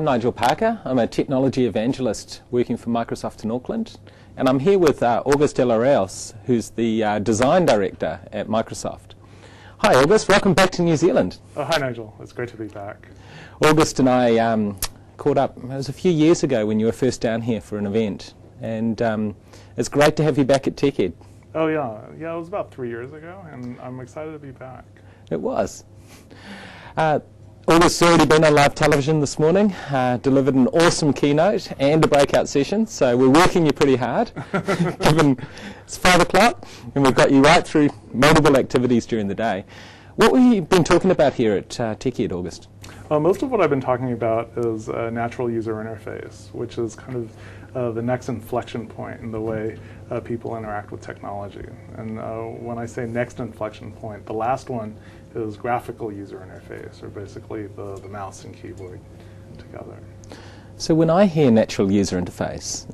I'm Nigel Parker. I'm a technology evangelist working for Microsoft in Auckland, and I'm here with August de la Reyes, who's the design director at Microsoft. Hi August, welcome back to New Zealand. Oh, hi Nigel, it's great to be back. August and I caught up, it was a few years ago when you were first down here for an event, and it's great to have you back at TechEd. Oh yeah, it was about 3 years ago, and I'm excited to be back. It was. August's already been on live television this morning, delivered an awesome keynote and a breakout session, so we're working you pretty hard, given it's 5 o'clock and we've got you right through multiple activities during the day. What have you been talking about here at TechEd, August? Most of what I've been talking about is natural user interface, which is kind of the next inflection point in the way people interact with technology. And when I say next inflection point, the last one is graphical user interface, or basically the mouse and keyboard together. So when I hear natural user interface,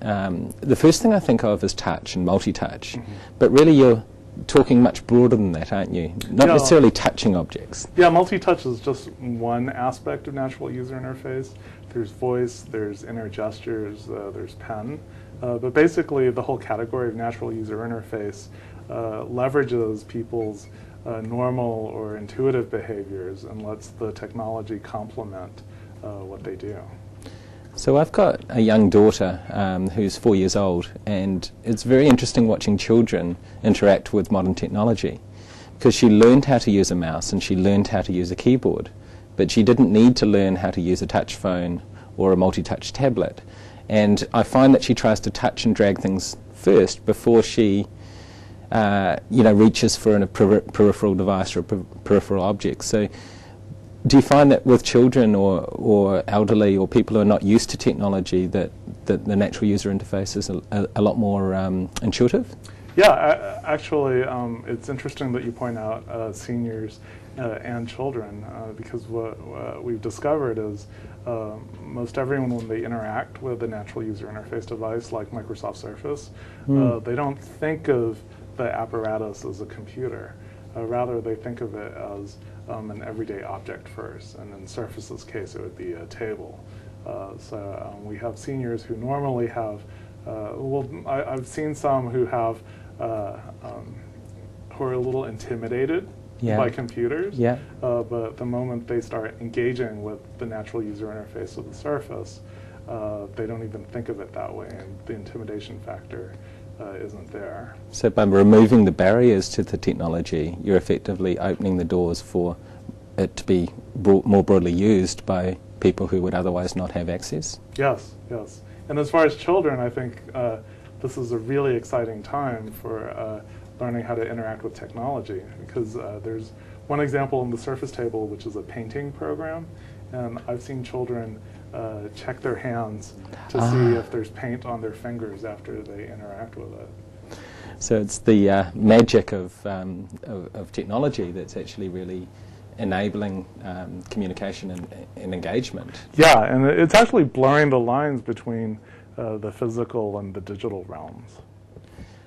the first thing I think of is touch and multi-touch, but really you're talking much broader than that, aren't you? Not necessarily touching objects. Yeah, multi-touch is just one aspect of natural user interface. There's voice, there's inner gestures, there's pen. But basically the whole category of natural user interface leverages people's normal or intuitive behaviors and lets the technology complement what they do. So I've got a young daughter who's 4 years old, and it's very interesting watching children interact with modern technology, because she learned how to use a mouse and she learned how to use a keyboard, but she didn't need to learn how to use a touch phone or a multi-touch tablet. And I find that she tries to touch and drag things first before she reaches for a peripheral device or a peripheral object. So do you find that with children or elderly or people who are not used to technology that the natural user interface is a lot more intuitive? Yeah, actually, it's interesting that you point out seniors and children, because what we've discovered is most everyone, when they interact with a natural user interface device like Microsoft Surface, they don't think of the apparatus as a computer. Rather, they think of it as an everyday object first, and in Surface's case, it would be a table. So we have seniors who normally have, I've seen some who have, who are a little intimidated by computers, but the moment they start engaging with the natural user interface of the Surface, they don't even think of it that way, and the intimidation factor isn't there. So by removing the barriers to the technology, you're effectively opening the doors for it to be more broadly used by people who would otherwise not have access? Yes. And as far as children, I think this is a really exciting time for learning how to interact with technology, because there's one example in the Surface table, which is a painting program, and I've seen children check their hands to see if there's paint on their fingers after they interact with it. So it's the magic of technology that's actually really enabling communication and engagement. Yeah, and it's actually blurring the lines between the physical and the digital realms.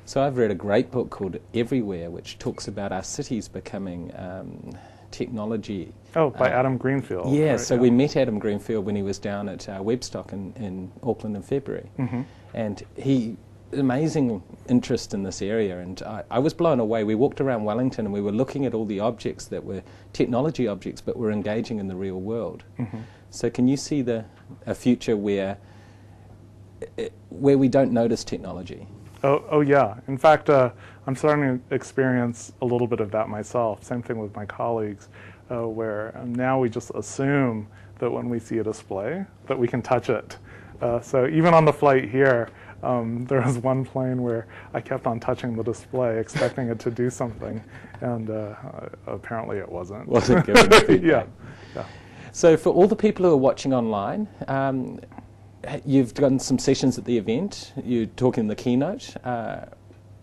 So I've read a great book called Everywhere, which talks about our cities becoming technology. Oh, by Adam Greenfield. Yeah, right, so we met Adam Greenfield when he was down at Webstock in Auckland in February. And he, amazing interest in this area, and I was blown away. We walked around Wellington and we were looking at all the objects that were technology objects but were engaging in the real world. So can you see a future where we don't notice technology? Oh yeah. In fact, I'm starting to experience a little bit of that myself. Same thing with my colleagues, where now we just assume that when we see a display that we can touch it. So even on the flight here, there was one plane where I kept on touching the display, expecting it to do something, and apparently it wasn't. Wasn't giving feedback. Yeah. So for all the people who are watching online, you've done some sessions at the event, you're talking the keynote.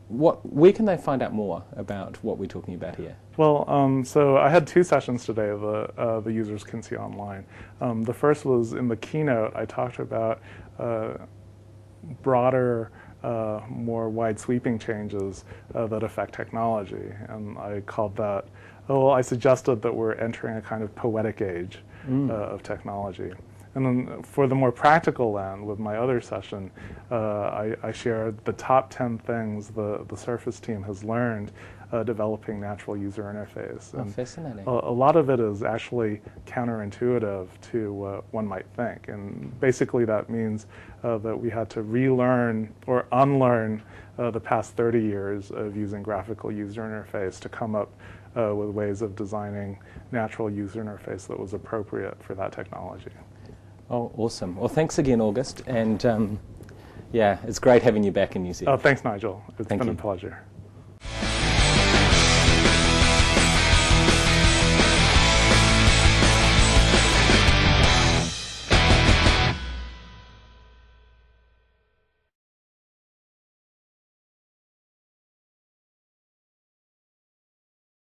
Where can they find out more about what we're talking about here? Well, so I had 2 sessions today that the users can see online. The first was in the keynote. I talked about broader, more wide-sweeping changes that affect technology, and I called that, I suggested that we're entering a kind of poetic age of technology. And then for the more practical end, with my other session, I shared the top 10 things the Surface team has learned developing natural user interface. Oh, fascinating. A lot of it is actually counterintuitive to what one might think. And basically that means that we had to relearn or unlearn the past 30 years of using graphical user interface to come up with ways of designing natural user interface that was appropriate for that technology. Oh, awesome. Well, thanks again, August. And yeah, it's great having you back in New Zealand. Thanks, Nigel. It's been a pleasure.